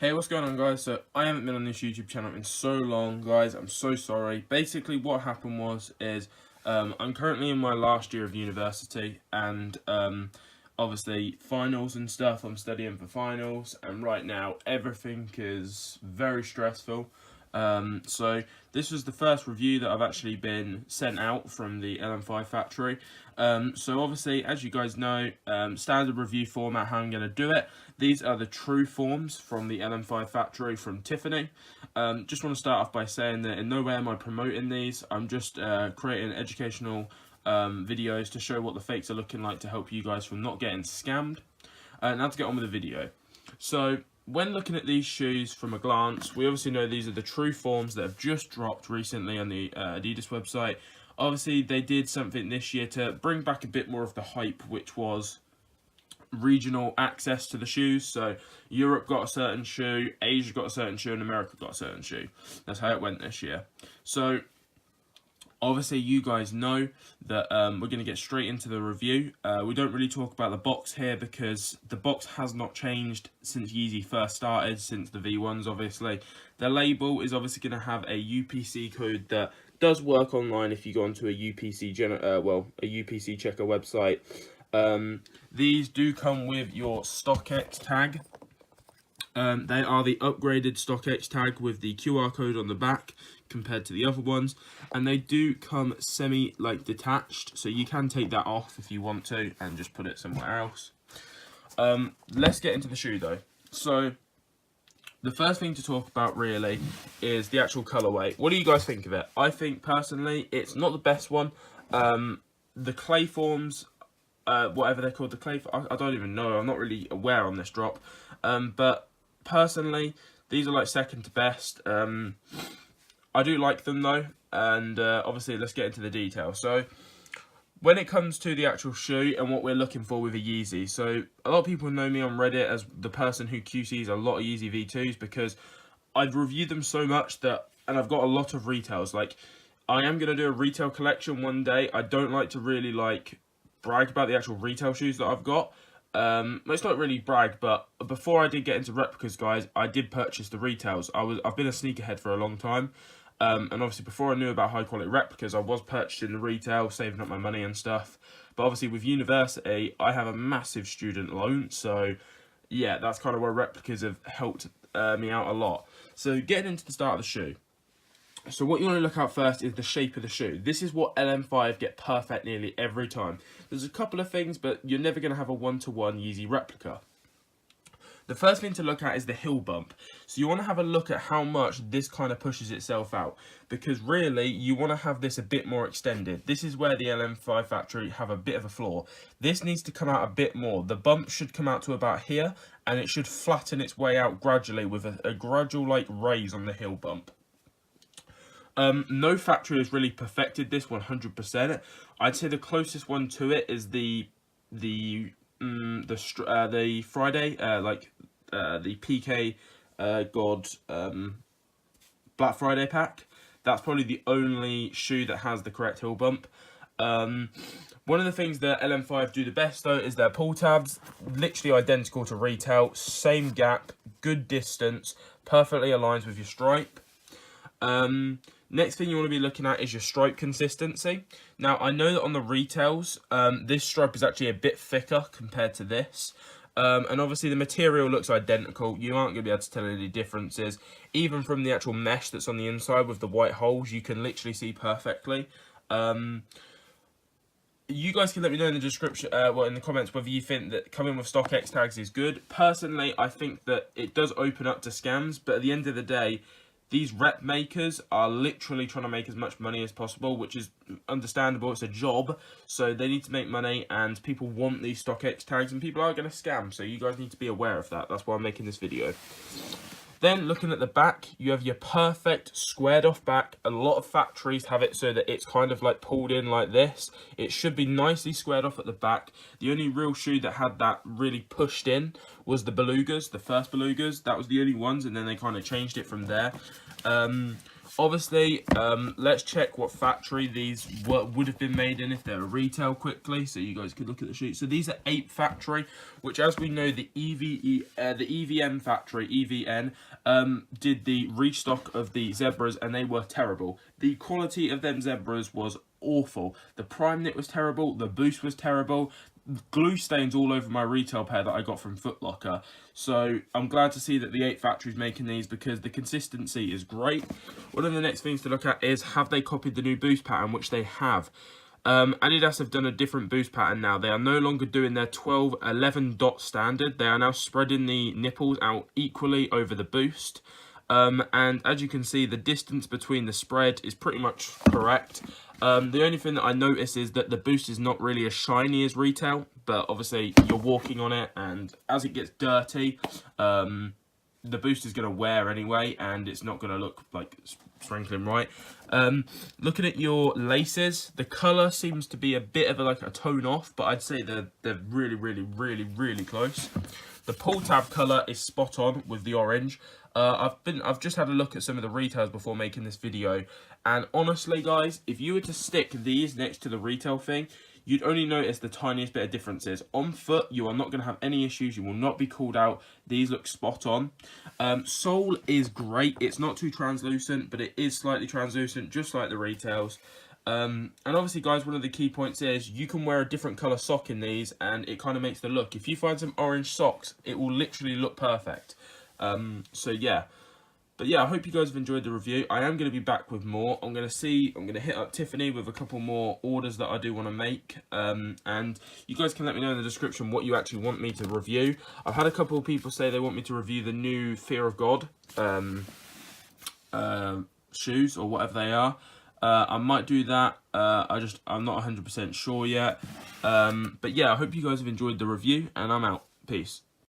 Hey, what's going on, guys? So I haven't been on this YouTube channel in so long, guys. I'm so sorry. Basically what happened is I'm currently in my last year of university, and obviously finals and stuff. I'm studying for finals, and right now everything is very stressful. So this was the first review that I've actually been sent out from the LN5 Factory. So obviously, as you guys know, standard review format, how I'm going to do it. These are the true forms from the LN5 Factory from Tiffany. Just want to start off by saying that in no way am I promoting these. I'm just creating educational videos to show what the fakes are looking like to help you guys from not getting scammed. Now to get on with the video. So when looking at these shoes from a glance, we obviously know these are the true forms that have just dropped recently on the Adidas website. Obviously, they did something this year to bring back a bit more of the hype, which was regional access to the shoes. So Europe got a certain shoe, Asia got a certain shoe, and America got a certain shoe. That's how it went this year. So obviously, you guys know that we're going to get straight into the review. We don't really talk about the box here because the box has not changed since Yeezy first started, since the V1s obviously. The label is obviously going to have a UPC code that does work online if you go onto a UPC checker website. These do come with your StockX tag. They are the upgraded StockX tag with the QR code on the back compared to the other ones, and they do come detached, so you can take that off if you want to and just put it somewhere else. Let's get into the shoe though. So the first thing to talk about really is the actual colorway. What do you guys think of it? I think personally it's not the best one. The clay forms, whatever they're called, I don't even know, I'm not really aware on this drop, but personally these are like second to best. I do like them though, and obviously let's get into the detail. So when it comes to the actual shoe and what we're looking for with a Yeezy, so a lot of people know me on Reddit as the person who QCs a lot of Yeezy V2s because I've reviewed them so much and I've got a lot of retails. Like, I am going to do a retail collection one day. I don't like to really brag about the actual retail shoes that I've got. It's not really brag, but before I did get into replicas, guys, I did purchase the retails. I've been a sneakerhead for a long time. And obviously before I knew about high quality replicas, I was purchasing the retail, saving up my money and stuff. But obviously with university, I have a massive student loan. So yeah, that's kind of where replicas have helped me out a lot. So getting into the start of the shoe. So what you want to look at first is the shape of the shoe. This is what LN5 get perfect nearly every time. There's a couple of things, but you're never going to have a one-to-one Yeezy replica. The first thing to look at is the heel bump. So you want to have a look at how much this kind of pushes itself out, because really you want to have this a bit more extended. This is where the LN5 Factory have a bit of a flaw. This needs to come out a bit more. The bump should come out to about here, and it should flatten its way out gradually with a gradual raise on the heel bump. No factory has really perfected this 100%. I'd say the closest one to it is the Friday, the PK God Black Friday pack. That's probably the only shoe that has the correct heel bump. One of the things that LN5 do the best though is their pull tabs, literally identical to retail, same gap, good distance, perfectly aligns with your stripe. Next thing you want to be looking at is your stripe consistency. Now, I know that on the retails, this stripe is actually a bit thicker compared to this. And obviously the material looks identical. You aren't going to be able to tell any differences. Even from the actual mesh that's on the inside with the white holes, you can literally see perfectly. You guys can let me know in the description, in the comments, whether you think that coming with StockX tags is good. Personally, I think that it does open up to scams, but at the end of the day, these rep makers are literally trying to make as much money as possible, which is understandable. It's a job, so they need to make money, and people want these StockX tags, and people are going to scam, so you guys need to be aware of that. That's why I'm making this video. Then, looking at the back, you have your perfect squared off back. A lot of factories have it so that it's kind of pulled in like this. It should be nicely squared off at the back. The only real shoe that had that really pushed in was the Belugas, the first Belugas. That was the only ones, and then they kind of changed it from there. Obviously, let's check what factory these would have been made in if they're a retail quickly, so you guys could look at the sheet. So these are 8 Factory, which, as we know, the EVN Factory, EVN, did the restock of the Zebras, and they were terrible. The quality of them Zebras was awful. The prime knit was terrible, the boost was terrible, glue stains all over my retail pair that I got from Foot Locker. So I'm glad to see that the 8 Factory's making these, because the consistency is great. One of the next things to look at is, have they copied the new boost pattern, which they have. Adidas have done a different boost pattern now. They are no longer doing their 11 dot standard. They are now spreading the nipples out equally over the boost. And as you can see, the distance between the spread is pretty much correct. The only thing that I notice is that the boost is not really as shiny as retail, but obviously you're walking on it, and as it gets dirty, the boost is going to wear anyway, and it's not going to look like sprinkling right. Looking at your laces, the colour seems to be a bit of a tone off, but I'd say they're really close. The pull tab colour is spot on with the orange. I've just had a look at some of the retails before making this video, and honestly guys, if you were to stick these next to the retail thing, you'd only notice the tiniest bit of differences. On foot, you are not going to have any issues. You will not be called out. These look spot on. Sole is great. It's not too translucent, but it is slightly translucent, just like the retails. And obviously, guys, one of the key points is you can wear a different colour sock in these, and it kind of makes the look. If you find some orange socks, it will literally look perfect. So yeah. But yeah, I hope you guys have enjoyed the review. I am going to be back with more. I'm going to hit up Tiffany with a couple more orders that I do want to make. And you guys can let me know in the description what you actually want me to review. I've had a couple of people say they want me to review the new Fear of God shoes, or whatever they are. I might do that. I'm not 100% sure yet. But yeah, I hope you guys have enjoyed the review, and I'm out. Peace.